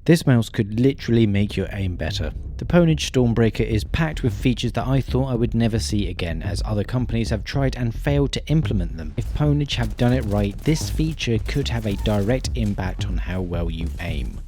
This mouse could literally make your aim better. The Pwnage Stormbreaker is packed with features that I thought I would never see again, as other companies have tried and failed to implement them. If Pwnage have done it right, this feature could have a direct impact on how well you aim.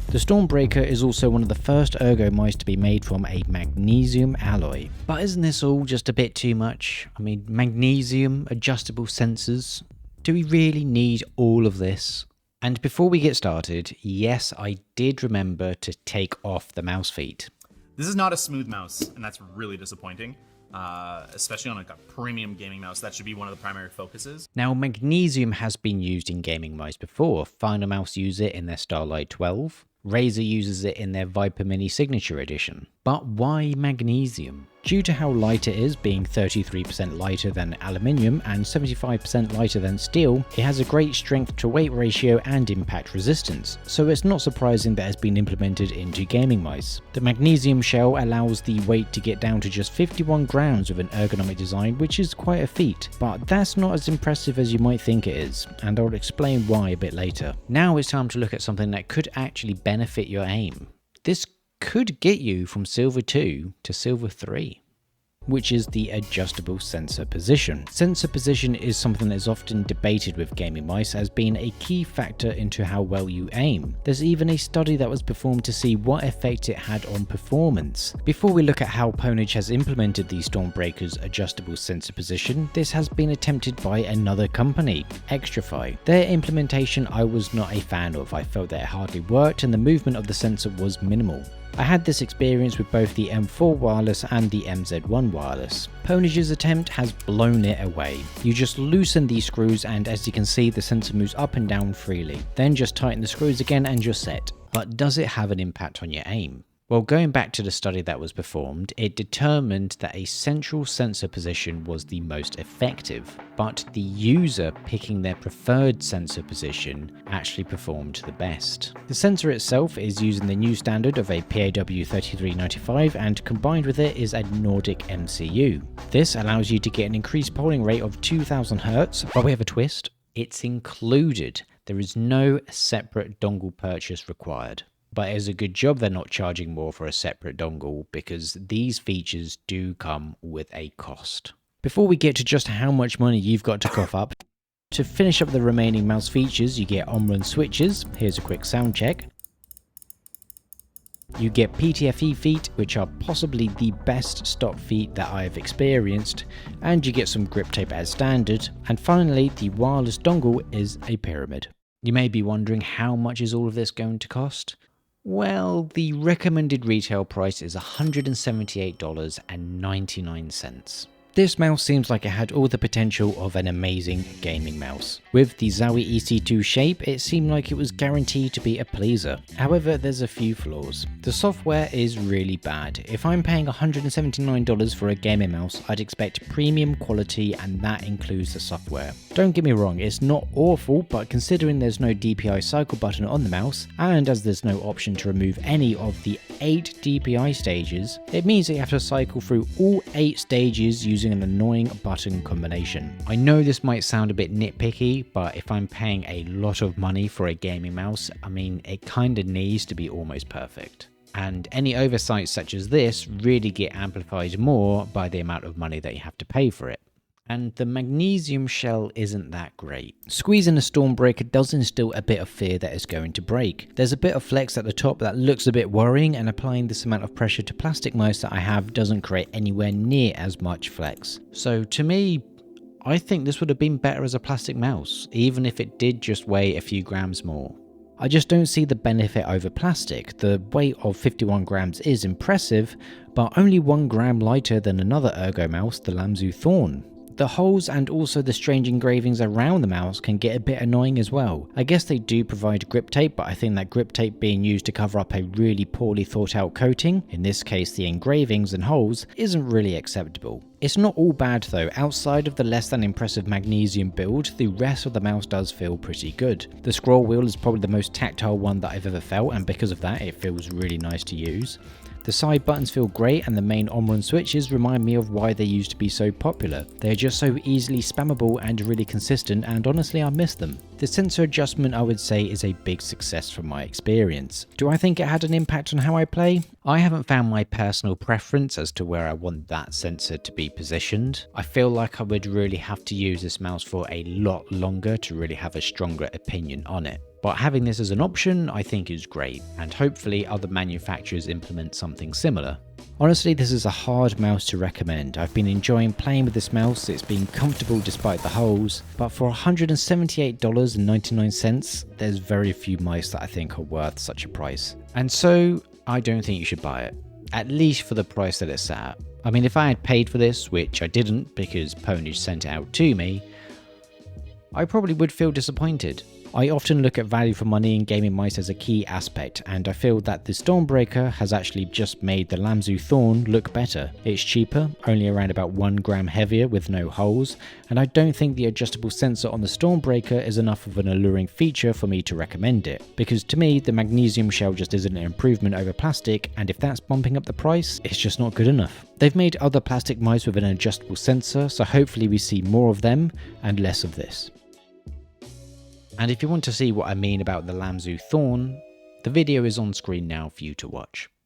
The Stormbreaker is also one of the first ergo mice to be made from a magnesium alloy. But isn't this all just a bit too much? I mean, magnesium, adjustable sensors, do we really need all of this? And before we get started, yes, I did remember to take off the mouse feet. This is not a smooth mouse, and that's really disappointing. Especially on like a premium gaming mouse, that should be one of the primary focuses. Now, magnesium has been used in gaming mice before. Final Mouse use it in their Starlight 12. Razer uses it in their Viper Mini Signature Edition. But why magnesium? Due to how light it is, being 33% lighter than aluminium and 75% lighter than steel, it has a great strength to weight ratio and impact resistance, so it's not surprising that it's been implemented into gaming mice. The magnesium shell allows the weight to get down to just 51 grams with an ergonomic design, which is quite a feat, but that's not as impressive as you might think it is, and I'll explain why a bit later. Now it's time to look at something that could actually benefit your aim. This could get you from Silver 2 to Silver 3. Which is the adjustable sensor position. Sensor position is something that is often debated with gaming mice as being a key factor into how well you aim. There's even a study that was performed to see what effect it had on performance. Before we look at how Pwnage has implemented the Stormbreaker's adjustable sensor position, this has been attempted by another company, Xtrify. Their implementation I was not a fan of. I felt that it hardly worked and the movement of the sensor was minimal. I had this experience with both the M4 wireless and the MZ1 wireless. Pwnage's attempt has blown it away. You just loosen these screws and as you can see the sensor moves up and down freely. Then just tighten the screws again and you're set. But does it have an impact on your aim? Well, going back to the study that was performed, it determined that a central sensor position was the most effective, but the user picking their preferred sensor position actually performed the best. The sensor itself is using the new standard of a PAW3395 and combined with it is a Nordic MCU. This allows you to get an increased polling rate of 2000 Hz, but we have a twist. It's included. There is no separate dongle purchase required. But it is a good job they're not charging more for a separate dongle because these features do come with a cost. Before we get to just how much money you've got to cough up, to finish up the remaining mouse features you get on-run switches, here's a quick sound check. You get PTFE feet, which are possibly the best stop feet that I have experienced, and you get some grip tape as standard, and finally the wireless dongle is a pyramid. You may be wondering how much is all of this going to cost? Well, the recommended retail price is $178.99. This mouse seems like it had all the potential of an amazing gaming mouse. With the Zowie EC2 shape, it seemed like it was guaranteed to be a pleaser. However, there's a few flaws. The software is really bad. If I'm paying $179 for a gaming mouse, I'd expect premium quality and that includes the software. Don't get me wrong, it's not awful, but considering there's no DPI cycle button on the mouse, and as there's no option to remove any of the 8 DPI stages, it means that you have to cycle through all 8 stages using an annoying button combination. I know this might sound a bit nitpicky, but if I'm paying a lot of money for a gaming mouse, I mean, it kinda needs to be almost perfect. And any oversights such as this really get amplified more by the amount of money that you have to pay for it. And the magnesium shell isn't that great. Squeezing a Stormbreaker does instill a bit of fear that it's going to break. There's a bit of flex at the top that looks a bit worrying, and applying this amount of pressure to plastic mice that I have doesn't create anywhere near as much flex. So to me, I think this would have been better as a plastic mouse, even if it did just weigh a few grams more. I just don't see the benefit over plastic. The weight of 51 grams is impressive, but only 1 gram lighter than another ergo mouse, the Lamzu Thorn. The holes and also the strange engravings around the mouse can get a bit annoying as well. I guess they do provide grip tape, but I think that grip tape being used to cover up a really poorly thought out coating, in this case the engravings and holes, isn't really acceptable. It's not all bad though. Outside of the less than impressive magnesium build, the rest of the mouse does feel pretty good. The scroll wheel is probably the most tactile one that I've ever felt, and because of that it feels really nice to use. The side buttons feel great and the main on-run switches remind me of why they used to be so popular. They are just so easily spammable and really consistent, and honestly I miss them. The sensor adjustment I would say is a big success from my experience. Do I think it had an impact on how I play? I haven't found my personal preference as to where I want that sensor to be positioned. I feel like I would really have to use this mouse for a lot longer to really have a stronger opinion on it. But having this as an option I think is great, and hopefully other manufacturers implement something similar. Honestly, this is a hard mouse to recommend. I've been enjoying playing with this mouse, it's been comfortable despite the holes, but for $178.99, there's very few mice that I think are worth such a price. And so, I don't think you should buy it, at least for the price that it's at. I mean, if I had paid for this, which I didn't because Pwnage sent it out to me, I probably would feel disappointed. I often look at value for money in gaming mice as a key aspect, and I feel that the Stormbreaker has actually just made the Lamzu Thorn look better. It's cheaper, only around about 1 gram heavier with no holes, and I don't think the adjustable sensor on the Stormbreaker is enough of an alluring feature for me to recommend it, because to me the magnesium shell just isn't an improvement over plastic, and if that's bumping up the price, it's just not good enough. They've made other plastic mice with an adjustable sensor, so hopefully we see more of them and less of this. And if you want to see what I mean about the Lamzu Thorn, the video is on screen now for you to watch.